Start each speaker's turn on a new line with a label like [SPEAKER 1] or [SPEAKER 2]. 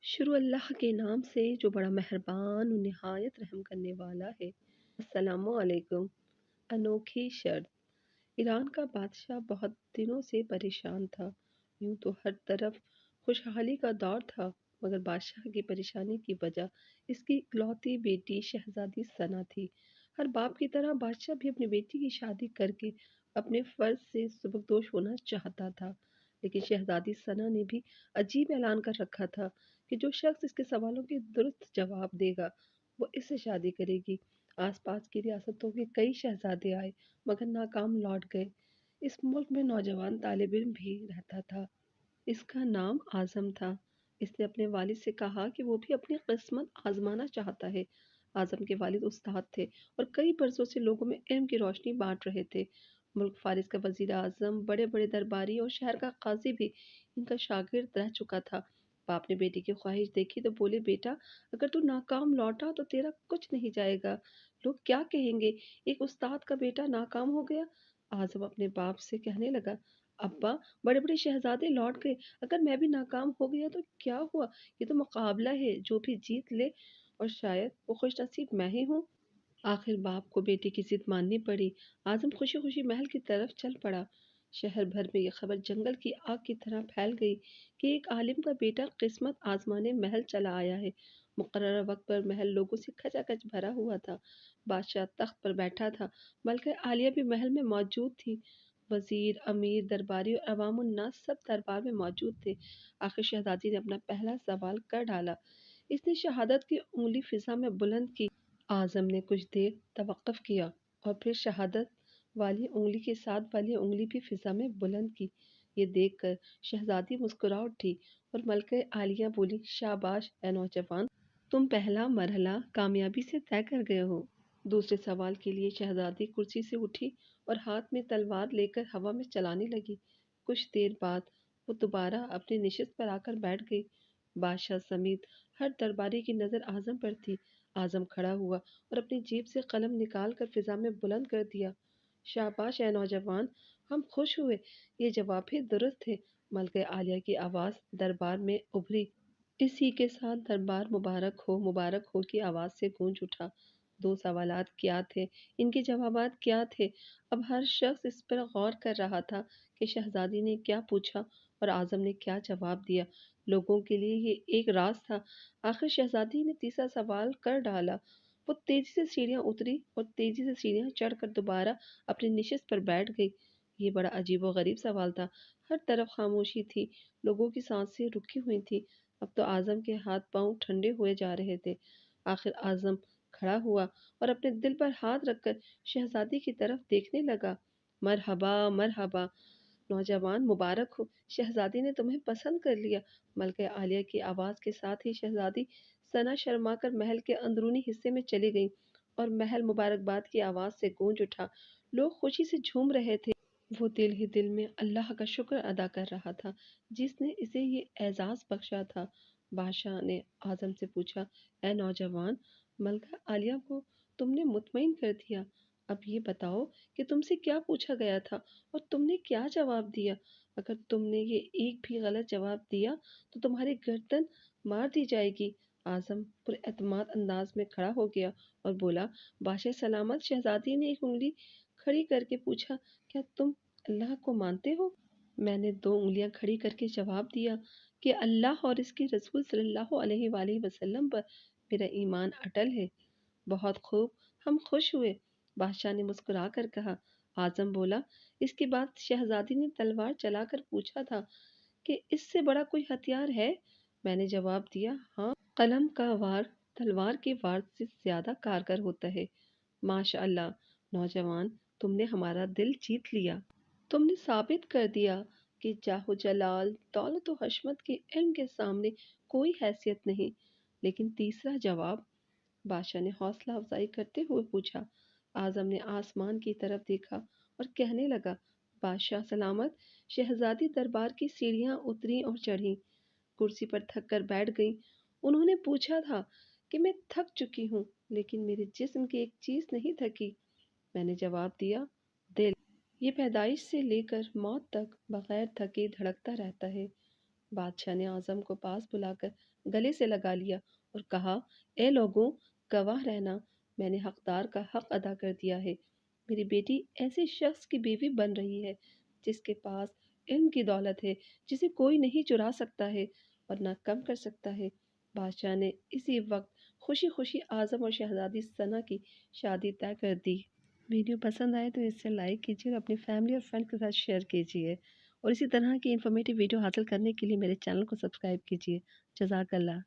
[SPEAKER 1] شروع اللہ کے نام سے جو بڑا مہربان و نہایت رحم کرنے والا ہے۔ السلام علیکم۔ انوکھی شرط۔ ایران کا بادشاہ بہت دنوں سے پریشان تھا۔ یوں تو ہر طرف خوشحالی کا دور تھا، مگر بادشاہ کی پریشانی کی وجہ اس کی اکلوتی بیٹی شہزادی ثنا تھی۔ ہر باپ کی طرح بادشاہ بھی اپنی بیٹی کی شادی کر کے اپنے فرض سے سبکدوش ہونا چاہتا تھا، لیکن شہزادی ثنا نے بھی عجیب اعلان کر رکھا تھا کہ جو شخص اس کے سوالوں کے درست جواب دے گا وہ اس سے شادی کرے گی۔ آس پاس کی ریاستوں کے کئی شہزادے آئے مگر ناکام لوٹ گئے۔ اس ملک میں نوجوان طالب علم بھی رہتا تھا۔ اس کا نام اعظم تھا۔ اس نے اپنے والد سے کہا کہ وہ بھی اپنی قسمت آزمانا چاہتا ہے۔ اعظم کے والد استاد تھے اور کئی برسوں سے لوگوں میں علم کی روشنی بانٹ رہے تھے۔ ملک فارس کا وزیر اعظم، بڑے بڑے درباری اور شہر کا قاضی بھی ان کا شاگرد رہ چکا تھا۔ باپ نے بیٹی کی خواہش دیکھی تو بولے، بیٹا اگر تو ناکام لوٹا تو تیرا کچھ نہیں جائے گا، لوگ کیا کہیں گے، ایک استاد کا بیٹا ناکام ہو گیا۔ اعظم اپنے باپ سے کہنے لگا، ابا بڑے بڑے شہزادے لوٹ گئے، اگر میں بھی ناکام ہو گیا تو کیا ہوا، یہ تو مقابلہ ہے، جو بھی جیت لے اور شاید وہ خوش نصیب میں ہی ہوں۔ آخر باپ کو بیٹی کی ضد ماننی پڑی۔ اعظم خوشی خوشی محل کی طرف چل پڑا۔ شہر بھر میں یہ خبر جنگل کی آگ کی طرح پھیل گئی کہ ایک عالم کا بیٹا قسمت آزمانے محل چلا آیا ہے۔ مقررہ وقت پر محل لوگوں سے کھچا کھچ بھرا ہوا تھا۔ بادشاہ تخت پر بیٹھا تھا، ملکہ عالیہ بھی محل میں موجود تھی۔ وزیر، امیر، درباری اور عوام الناس سب دربار میں موجود تھے۔ آخر شہزادی نے اپنا پہلا سوال کر ڈالا۔ اس نے شہادت کی انگلی فضا میں بلند کی۔ اعظم نے کچھ دیر توقف کیا اور پھر شہادت والی انگلی کے ساتھ والی انگلی بھی فضا میں بلند کی۔ یہ دیکھ کر شہزادی مسکرا اٹھی اور ملکہ عالیہ بولی، شاباش اے نوجوان، تم پہلا مرحلہ کامیابی سے طے کر گئے ہو۔ دوسرے سوال کے لیے شہزادی کرسی سے اٹھی اور ہاتھ میں تلوار لے کر ہوا میں چلانے لگی۔ کچھ دیر بعد وہ دوبارہ اپنی نشست پر آ کر بیٹھ گئی۔ بادشاہ سمیت ہر درباری کی نظر اعظم پر تھی۔ اعظم کھڑا ہوا اور اپنی جیب سے قلم نکال کر فضا میں بلند کر دیا۔ شاباش اے نوجوان، ہم خوش ہوئے، یہ جواب بھی درست ہے۔ ملکہ عالیہ کی آواز دربار میں ابھری۔ اسی کے ساتھ دربار مبارک ہو کی آواز سے گونج اٹھا۔ دو سوالات کیا تھے، ان کے جوابات کیا تھے؟ اب ہر شخص اس پر غور کر رہا تھا کہ شہزادی نے کیا پوچھا اور اعظم نے کیا جواب دیا۔ لوگوں کے لیے یہ ایک راز تھا۔ آخر شہزادی نے تیسرا سوال کر ڈالا۔ وہ تیزی سے سیڑھیاں اتری اور تیزی سے سیڑھیاں چڑھ کر دوبارہ اپنی نشست پر بیٹھ گئی۔ یہ بڑا عجیب و غریب سوال تھا۔ ہر طرف خاموشی تھی، لوگوں کی سانسیں رکی ہوئی تھیں۔ اب تو اعظم کے ہاتھ پاؤں ٹھنڈے ہوئے جا رہے تھے۔ آخر اعظم کھڑا ہوا اور اپنے دل پر ہاتھ رکھ کر شہزادی کی طرف دیکھنے لگا۔ مرحبا مرحبا نوجوان، مبارک ہو، شہزادی نے تمہیں پسند کر لیا۔ ملکہ عالیہ کی آواز کے ساتھ ہی شہزادی ثنا شرما کر محل کے اندرونی حصے میں چلی گئی اور محل مبارکباد کی آواز سے گونج اٹھا۔ لوگ خوشی سے جھوم رہے تھے۔ وہ دل ہی دل میں اللہ کا شکر ادا کر رہا تھا جس نے اسے یہ اعزاز بخشا تھا۔ بادشاہ نے اعظم سے پوچھا، اے نوجوان، ملکہ عالیہ کو تم نے مطمئن کر دیا، اب یہ بتاؤ کہ تم سے کیا پوچھا گیا تھا اور تم نے کیا جواب دیا؟ اگر تم نے یہ ایک بھی غلط جواب دیا تو تمہاری گردن مار دی جائے گی۔ اعظم پر اعتماد انداز میں کھڑا ہو گیا اور بولا، بادشاہ سلامت۔ شہزادی نے ایک انگلی کھڑی کر کے پوچھا، کیا تم اللہ کو مانتے ہو؟ میں نے دو انگلیاں کھڑی کر کے جواب دیا کہ اللہ اور اس کے رسول صلی اللہ علیہ وآلہ وسلم پر میرا ایمان اٹل ہے۔ بہت خوب، ہم خوش ہوئے، بادشاہ نے مسکرا کر کہا۔ اعظم بولا، اس کے بعد شہزادی نے تلوار چلا کر پوچھا تھا کہ اس سے بڑا کوئی ہتھیار ہے؟ میں نے جواب دیا، ہاں، قلم کا وار تلوار کے وار سے زیادہ کارگر ہوتا ہے۔ ماشاء اللہ نوجوان، تم نے ہمارا دل جیت لیا۔ تم نے ثابت کر دیا کہ جاہ و جلال، دولت و حشمت کے علم کے سامنے کوئی حیثیت نہیں۔ لیکن تیسرا جواب؟ بادشاہ نے حوصلہ افزائی کرتے ہوئے پوچھا۔ اعظم نے آسمان کی طرف دیکھا اور کہنے لگا، بادشاہ سلامت۔ شہزادی دربار کی سیڑھیاں اتریں اور چڑھیں، کرسی پر تھک کر بیٹھ گئیں۔ انہوں نے پوچھا تھا کہ میں تھک چکی ہوں، لیکن میرے جسم کی ایک چیز نہیں تھکی۔ میں نے جواب دیا، دل۔ یہ پیدائش سے لے کر موت تک بغیر تھکے دھڑکتا رہتا ہے۔ بادشاہ نے اعظم کو پاس بلا کر گلے سے لگا لیا اور کہا، اے لوگوں، گواہ رہنا، میں نے حقدار کا حق ادا کر دیا ہے۔ میری بیٹی ایسے شخص کی بیوی بن رہی ہے جس کے پاس علم کی دولت ہے، جسے کوئی نہیں چرا سکتا ہے اور نہ کم کر سکتا ہے۔ بادشاہ نے اسی وقت خوشی خوشی اعظم اور شہزادی ثنا کی شادی طے کر دی۔ ویڈیو پسند آئے تو اسے لائک کیجیے اور اپنی فیملی اور فرینڈ کے ساتھ شیئر کیجیے، اور اسی طرح کی انفارمیٹیو ویڈیو حاصل کرنے کے لیے میرے چینل کو سبسکرائب کیجیے۔ جزاک اللہ۔